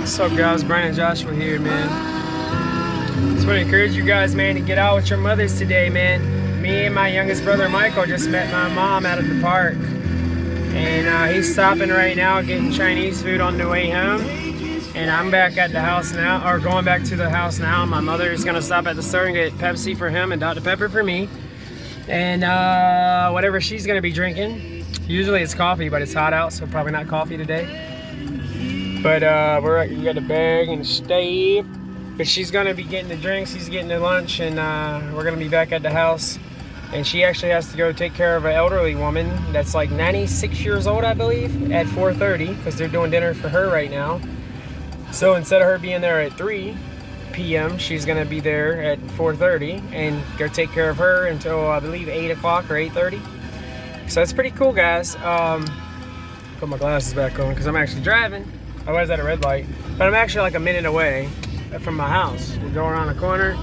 What's up, guys? Brian and Joshua here, man. Just want to encourage you guys, man, to get out with your mothers today, man. Me and my youngest brother Michael just met my mom out at the park, and he's stopping right now getting Chinese food on the way home. And I'm back at the house now, or going back to the house now. My mother is gonna stop at the store and get Pepsi for him and Dr. Pepper for me, and whatever she's gonna be drinking. Usually it's coffee, but it's hot out, so probably not coffee today. But we got the bag and the stave. But she's gonna be getting the drinks, he's getting the lunch, and we're gonna be back at the house. And she actually has to go take care of an elderly woman that's like 96 years old, I believe, at 4:30, because they're doing dinner for her right now. So instead of her being there at 3 p.m., she's gonna be there at 4:30 and go take care of her until I believe 8 o'clock or 8:30. So it's pretty cool, guys. Put my glasses back on because I'm actually driving. I was at a red light, but I'm actually like a minute away from my house. We're going around the corner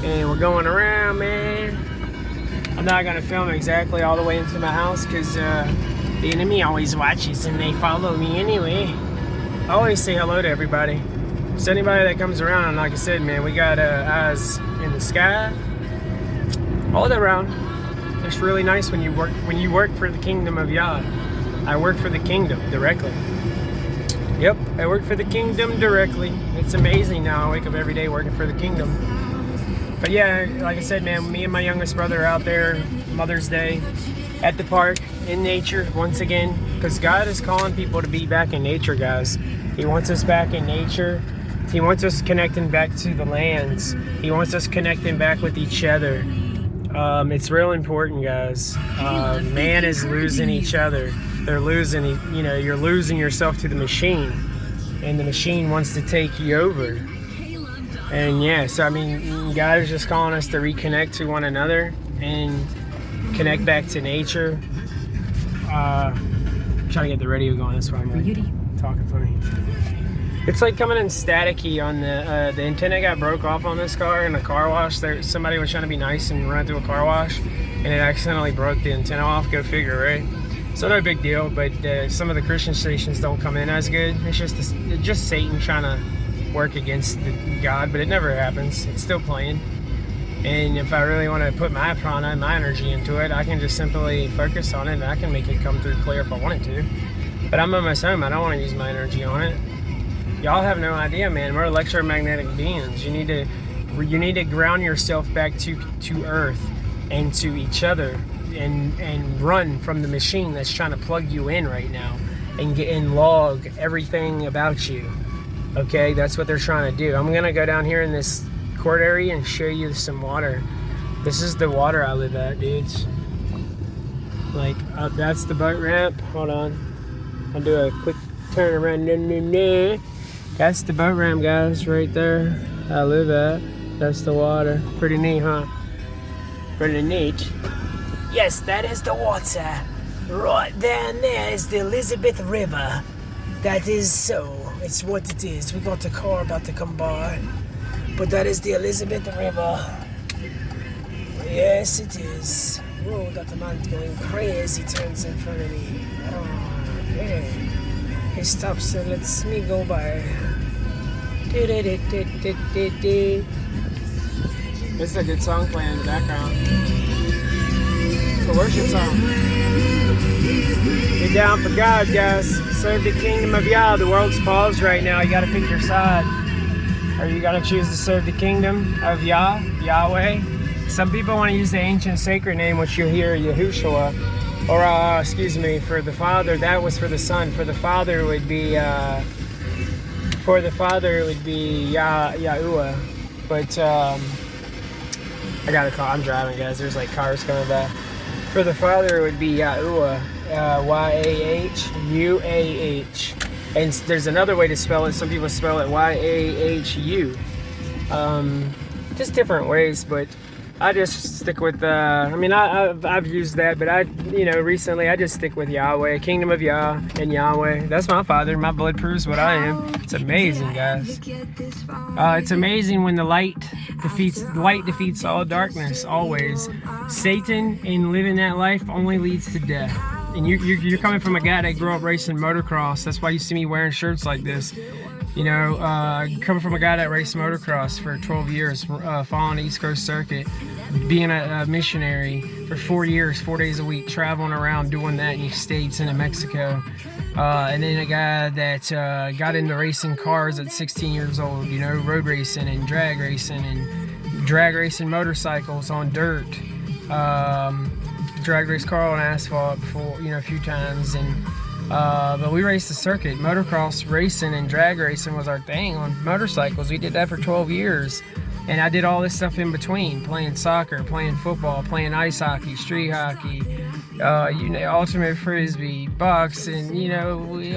and we're going around, man. I'm not gonna film exactly all the way into my house because the enemy always watches and they follow me anyway. I always say hello to everybody. So anybody that comes around, and like I said, man, we got eyes in the sky all around. It's really nice when you work for the kingdom of Yah. I work for the kingdom directly. Yep, I work for the kingdom directly. It's amazing now. I wake up every day working for the kingdom. But yeah, like I said, man, me and my youngest brother are out there, Mother's Day, at the park, in nature, once again. Because God is calling people to be back in nature, guys. He wants us back in nature. He wants us connecting back to the lands. He wants us connecting back with each other. It's real important, guys. Man is losing each other. They're losing, you're losing yourself to the machine, and the machine wants to take you over. And yeah, so I mean, God is just calling us to reconnect to one another and connect back to nature. I'm trying to get the radio going, that's why I'm like, talking funny. It's like coming in staticky on the antenna got broke off on this car in a car wash. Somebody was trying to be nice and run through a car wash, and it accidentally broke the antenna off. Go figure, right? So no big deal, but some of the Christian stations don't come in as good. It's just Satan trying to work against God, but it never happens. It's still playing. And if I really want to put my prana and my energy into it, I can just simply focus on it, and I can make it come through clear if I want it to. But I'm almost home. I don't want to use my energy on it. Y'all have no idea, man. We're electromagnetic beings. You need to ground yourself back to Earth and to each other. And run from the machine that's trying to plug you in right now and log everything about you. Okay, that's what they're trying to do. I'm gonna go down here in this court area and show you some water. This is the water I live at, dudes. Like, that's the boat ramp. Hold on, I'll do a quick turn around. That's the boat ramp, guys, right there. I live at. That's the water. Pretty neat, huh? Pretty neat. Yes, that is the water. Right down there is the Elizabeth River. That is so. It's what it is. We got a car about to come by. But that is the Elizabeth River. Yes, it is. Whoa, got the man going crazy turns in front of me. Oh, okay. He stops and lets me go by. This is a good song playing in the background. It's a worship song. Get down for God, guys. Serve the kingdom of Yah. The world's paused right now. You gotta pick your side. Are you gonna choose to serve the kingdom of Yah, Yahweh? Some people want to use the ancient sacred name, which you hear Yahushua, or for the Father. That was for the Son. For the Father it would be Yahuwah. But I got a call. I'm driving, guys. There's like cars coming by. For the Father, it would be Yahuwah, Y-A-H-U-A-H. And there's another way to spell it. Some people spell it Y-A-H-U. Just different ways, but I just stick with, I've used that, but recently I just stick with Yahweh, Kingdom of Yah and Yahweh. That's my Father. My blood proves what I am. It's amazing, guys. It's amazing when the light defeats all darkness, always. Satan, in living that life, only leads to death. And you're coming from a guy that grew up racing motocross. That's why you see me wearing shirts like this. Coming from a guy that raced motocross for 12 years, following the East Coast circuit, being a missionary for 4 years, 4 days a week, traveling around doing that in the States and in Mexico. And then a guy that got into racing cars at 16 years old, road racing and drag racing motorcycles on dirt. Drag race car on asphalt before, a few times. But we raced the circuit. Motocross racing and drag racing was our thing on motorcycles. We did that for 12 years. And I did all this stuff in between, playing soccer, playing football, playing ice hockey, street hockey, ultimate frisbee, boxing,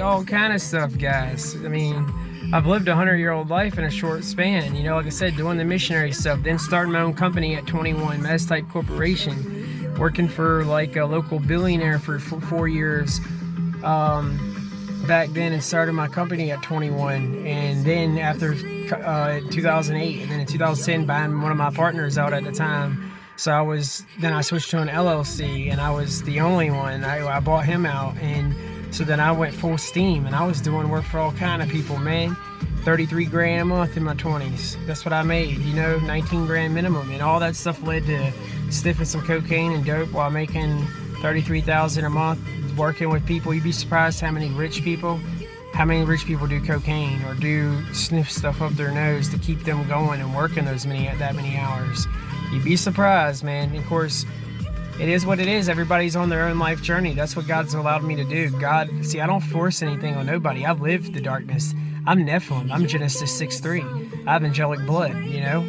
all kind of stuff, guys. I mean, I've lived a 100-year-old life in a short span. Like I said, doing the missionary stuff, then starting my own company at 21, Mess Type Corporation, working for like a local billionaire for 4 years. Back then, and started my company at 21, and then after 2008, and then in 2010 buying one of my partners out at the time. So I switched to an LLC, and I was the only one. I bought him out, and so then I went full steam, and I was doing work for all kind of people, man. 33 grand a month in my 20s. That's what I made, 19 grand minimum, and all that stuff led to sniffing some cocaine and dope while making 33,000 a month. Working with people. You'd be surprised how many rich people do cocaine or do sniff stuff up their nose to keep them going and working that many hours. You'd be surprised, man. Of course, it is what it is. Everybody's on their own life journey. That's what God's allowed me to do. I don't force anything on nobody. I've lived the darkness. I'm Nephilim. I'm Genesis 6:3. I have angelic blood,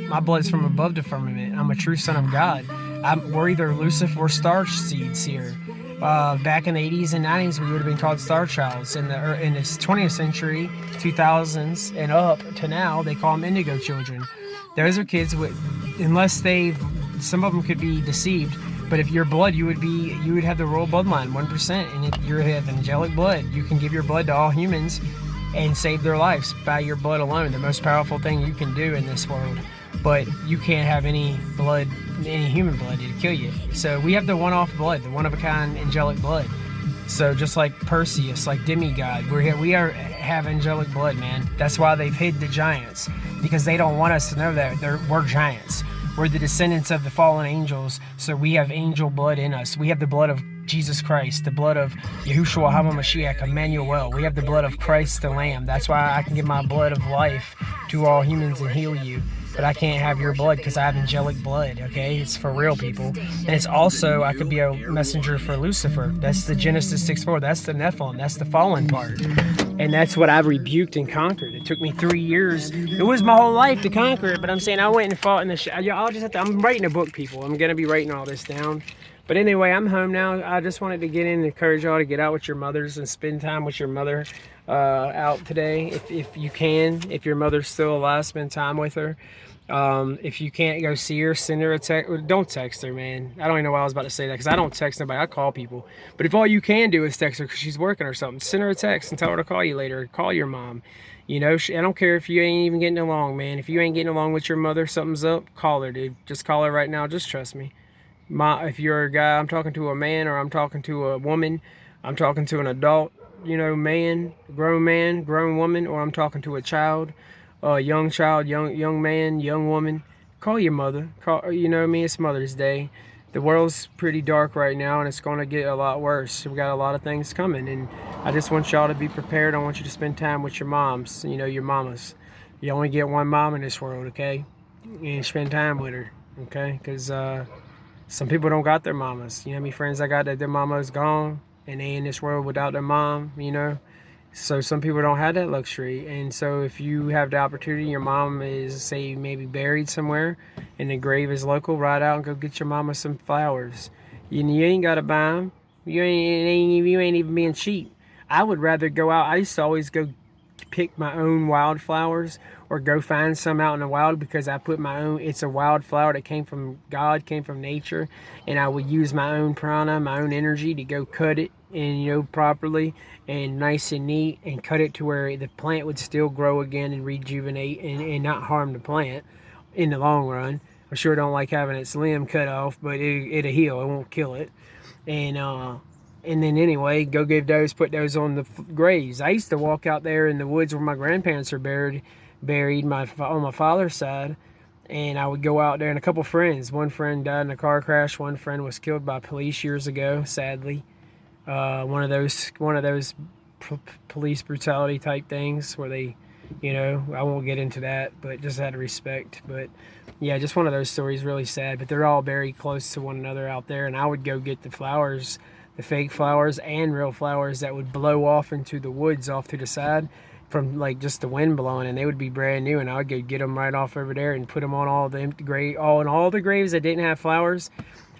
My blood's from above the firmament. I'm a true son of God. We're either Lucifer or star seeds here. Back in the 80s and 90s, we would have been called star childs. In the 20th century, 2000s and up to now, they call them indigo children. Those are kids some of them could be deceived, but if your blood, you would have the royal bloodline, 1%, and if you have angelic blood, you can give your blood to all humans and save their lives by your blood alone. The most powerful thing you can do in this world. But you can't have any human blood to kill you. So we have the one-off blood, the one-of-a-kind angelic blood. So just like Perseus, like demigod, we have angelic blood, man. That's why they've hid the giants, because they don't want us to know that we're giants. We're the descendants of the fallen angels, so we have angel blood in us. We have the blood of Jesus Christ, the blood of Yahushua HaMashiach, Emmanuel. We have the blood of Christ the Lamb. That's why I can give my blood of life to all humans and heal you. But I can't have your blood because I have angelic blood, okay? It's for real people. And it's also, I could be a messenger for Lucifer. That's the Genesis 6:4. That's the Nephilim. That's the fallen part. And that's what I've rebuked and conquered. It took me 3 years. It was my whole life to conquer it, but I'm saying I went and fought in the I'm writing a book, people. I'm going to be writing all this down. But anyway, I'm home now. I just wanted to get in and encourage y'all to get out with your mothers and spend time with your mother out today. If you can, if your mother's still alive, spend time with her. If you can't go see her, send her a text. Don't text her, man. I don't even know why I was about to say that, because I don't text nobody. I call people. But if all you can do is text her because she's working or something, send her a text and tell her to call you later. Call your mom. I don't care if you ain't even getting along, man. If you ain't getting along with your mother, something's up, call her, dude. Just call her right now. Just trust me. If you're a guy, I'm talking to a man, or I'm talking to a woman, I'm talking to an adult, man, grown woman, or I'm talking to a child, young child, young man, young woman. Call your mother. It's Mother's Day. The world's pretty dark right now, and it's going to get a lot worse. We got a lot of things coming, and I just want y'all to be prepared. I want you to spend time with your moms, your mamas. You only get one mom in this world, okay? And spend time with her, okay? Because some people don't got their mamas. You know how many friends I got that their mama is gone and they in this world without their mom, So some people don't have that luxury. And so if you have the opportunity, your mom is, say, maybe buried somewhere and the grave is local, ride out and go get your mama some flowers. You ain't got to buy them. You ain't even being cheap. I would rather go out. I used to always go pick my own wildflowers or go find some out in the wild, because I put my own, it's a wildflower that came from God, came from nature, and I would use my own prana, my own energy to go cut it and properly and nice and neat, and cut it to where the plant would still grow again and rejuvenate and not harm the plant in the long run. I sure don't like having its limb cut off, but it'll heal, it won't kill it. And And then anyway, go give those, put those on the graves. I used to walk out there in the woods where my grandparents are buried on my father's side, and I would go out there and a couple friends. One friend died in a car crash. One friend was killed by police years ago, sadly. One of those police brutality type things where they, I won't get into that, but just out of respect. But yeah, just one of those stories, really sad. But they're all very close to one another out there, and I would go get the flowers, the fake flowers and real flowers that would blow off into the woods off to the side from like just the wind blowing, and they would be brand new, and I would go get them right off over there and put them on all the empty all the graves that didn't have flowers.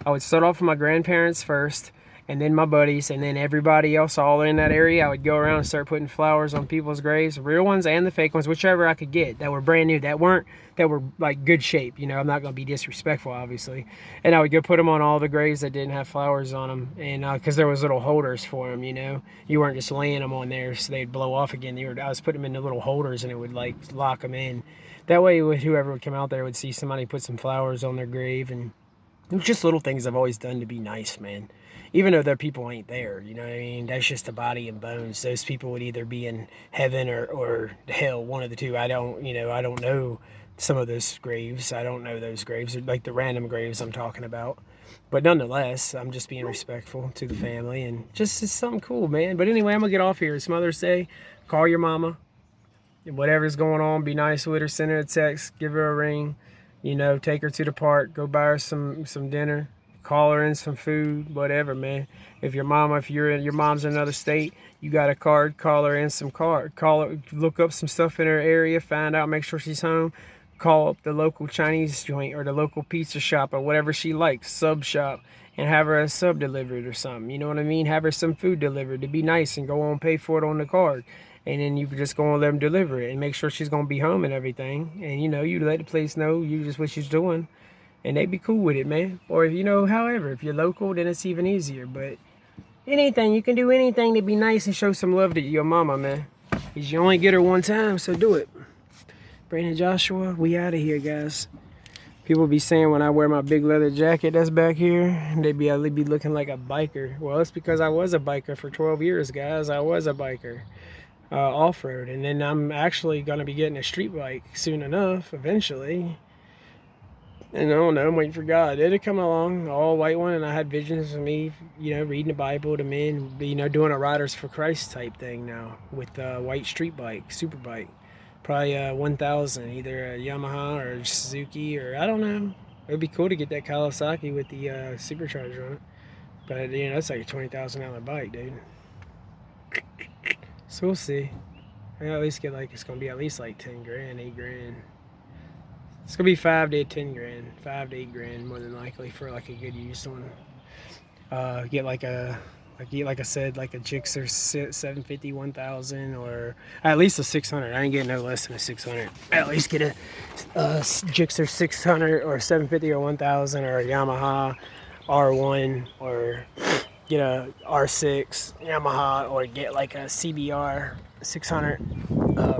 I would start off with my grandparents first, and then my buddies, and then everybody else all in that area. I would go around and start putting flowers on people's graves, real ones and the fake ones, whichever I could get that were brand new, that were like good shape. I'm not going to be disrespectful, obviously. And I would go put them on all the graves that didn't have flowers on them, and because there was little holders for them. You weren't just laying them on there so they'd blow off again. I was putting them in the little holders, and it would like lock them in. That way, whoever would come out there would see somebody put some flowers on their grave, and it was just little things I've always done to be nice, man. Even though their people ain't there, you know what I mean? That's just a body and bones. Those people would either be in heaven or hell, one of the two. I don't know some of those graves. I don't know those graves, like the random graves I'm talking about. But nonetheless, I'm just being respectful to the family, and just it's something cool, man. But anyway, I'm gonna get off here. It's Mother's Day. Call your mama. Whatever's going on, be nice with her. Send her a text. Give her a ring. Take her to the park. Go buy her some dinner. Call her in some food, whatever, man. If your mom's in another state, you got a card, call her in some card. Call her, look up some stuff in her area, find out, make sure she's home. Call up the local Chinese joint or the local pizza shop or whatever she likes, sub shop, and have her a sub delivered or something. You know what I mean? Have her some food delivered to be nice and go on pay for it on the card. And then you can just go and let them deliver it and make sure she's going to be home and everything. And, you let the place know just what she's doing. And they'd be cool with it, man. Or however, if you're local, then it's even easier. But anything, you can do anything to be nice and show some love to your mama, man. Because you only get her one time, so do it. Brandon Joshua, we out of here, guys. People be saying when I wear my big leather jacket that's back here, I'd be looking like a biker. Well, it's because I was a biker for 12 years, guys. I was a biker. Off-road. And then I'm actually going to be getting a street bike soon enough, eventually. And I don't know, I'm waiting for God. It'd come along, all white one, and I had visions of me, reading the Bible to men, doing a Riders for Christ type thing now with a white street bike, super bike. Probably 1000, either a Yamaha or a Suzuki, or I don't know. It'd be cool to get that Kawasaki with the supercharger on it. But, that's like a $20,000 bike, dude. So we'll see. I'll at least it's going to be at least like 10 grand, 8 grand. It's gonna be 5 to 10 grand, 5 to 8 grand more than likely for like a good used one. Get like I said, like a Gixxer 750, 1000, or at least a 600. I ain't getting no less than a 600. At least get a Gixxer 600 or 750 or 1000, or a Yamaha R1, or get a R6 Yamaha, or get like a CBR 600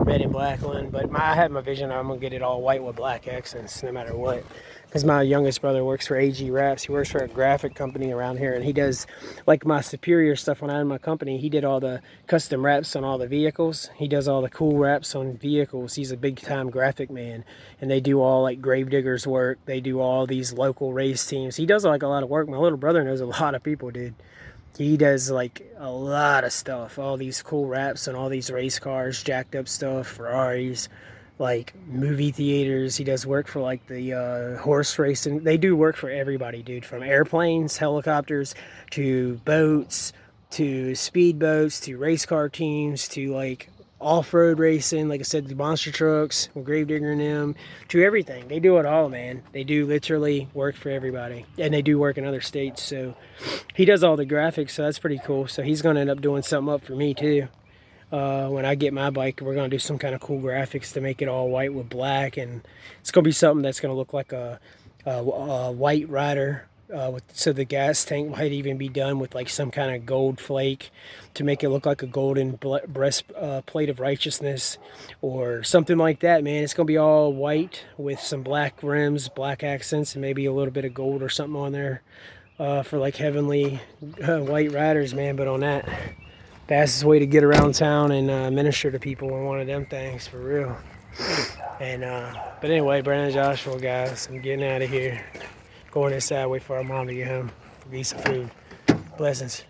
red and black one. But I have my vision, I'm gonna get it all white with black accents no matter what, because my youngest brother works for AG Wraps. He works for a graphic company around here, and he does like my Superior stuff. When I had my company, he did all the custom wraps on all the vehicles. He does all the cool wraps on vehicles. He's a big time graphic man, and they do all like Gravediggers work. They do all these local race teams. He does like a lot of work. My little brother knows a lot of people, dude. He does like a lot of stuff, all these cool wraps and all these race cars, jacked up stuff, Ferraris, like movie theaters. He does work for like the horse racing. They do work for everybody, dude, from airplanes, helicopters, to boats, to speedboats, to race car teams, to like off-road racing, like I said, the monster trucks, Gravedigger and them, to everything. They do it all, man. They do literally work for everybody, and they do work in other states. So he does all the graphics, so that's pretty cool. So he's going to end up doing something up for me too. When I get my bike, we're going to do some kind of cool graphics to make it all white with black, and it's going to be something that's going to look like a white rider. So the gas tank might even be done with like some kind of gold flake to make it look like a golden breastplate of righteousness or something like that, man. It's gonna be all white with some black rims, black accents, and maybe a little bit of gold or something on there. for like heavenly white riders, man. But on that, fastest way to get around town and minister to people on one of them things, for real. And but anyway, Brandon, Joshua, guys, I'm getting out of here. Going inside, wait for our mom to get home. Eat some food. Blessings.